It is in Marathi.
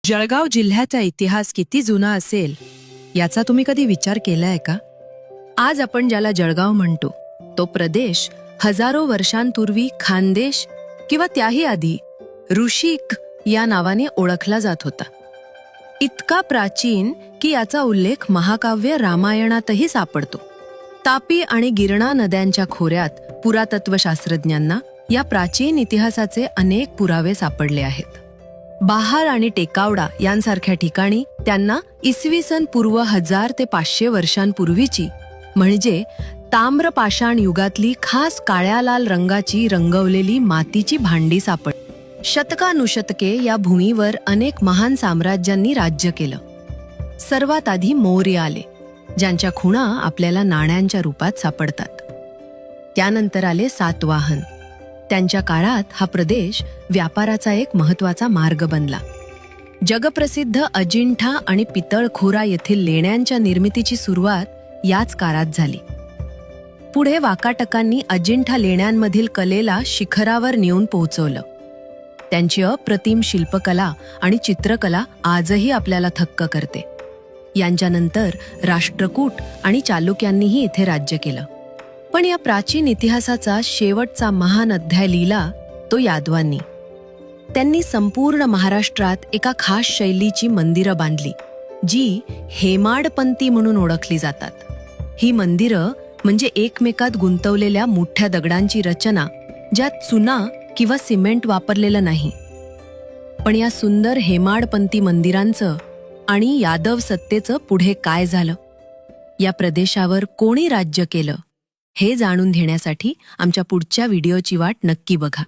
जळगाव जिल्ह्याचा इतिहास किती जुना असेल याचा तुम्ही कधी विचार केलाय का? आज आपण ज्याला जळगाव म्हणतो तो प्रदेश हजारो वर्षांपूर्वी खानदेश किंवा त्याही आधी ऋषिक या नावाने ओळखला जात होता. इतका प्राचीन की याचा उल्लेख महाकाव्य रामायणातही सापडतो. तापी आणि गिरणा नद्यांच्या खोऱ्यात पुरातत्वशास्त्रज्ञांना या प्राचीन इतिहासाचे अनेक पुरावे सापडले आहेत. बहार आणि टेकावडा यांसारख्या ठिकाणी त्यांना इसवी सन पूर्व 1000 ते 500 वर्षांपूर्वीची म्हणजे ताम्रपाषाण युगातली खास काळ्या लाल रंगाची रंगवलेली मातीची भांडी सापडली. शतकानुशतके या भूमीवर अनेक महान साम्राज्यांनी राज्य केलं. सर्वात आधी मौर्य आले, ज्यांच्या खुणा आपल्याला नाण्यांच्या रूपात सापडतात. त्यानंतर आले सातवाहन. त्यांच्या काळात हा प्रदेश व्यापाराचा एक महत्त्वाचा मार्ग बनला. जगप्रसिद्ध अजिंठा आणि पितळखोरा येथील लेण्यांच्या निर्मितीची सुरुवात याच काळात झाली. पुढे वाकाटकांनी अजिंठा लेण्यांमधील कलेला शिखरावर नेऊन पोहोचवलं. त्यांची अप्रतिम शिल्पकला आणि चित्रकला आजही आपल्याला थक्क करते. यांच्यानंतर राष्ट्रकूट आणि चालुक्यांनीही इथे राज्य केलं. पण या प्राचीन इतिहासाचा शेवटचा महान अध्याय लिहिला तो यादवांनी. त्यांनी संपूर्ण महाराष्ट्रात एका खास शैलीची मंदिरं बांधली, जी हेमाडपंती म्हणून ओळखली जातात. ही मंदिरं म्हणजे एकमेकात गुंतवलेल्या मोठ्या दगडांची रचना, ज्यात चुना किंवा सिमेंट वापरलेलं नाही. पण या सुंदर हेमाडपंती मंदिरांचं आणि यादव सत्तेचं पुढे काय झालं, या प्रदेशावर कोणी राज्य केलं, हे जाणून घेण्यासाठी आमच्या पुढच्या व्हिडिओची वाट नक्की बघा.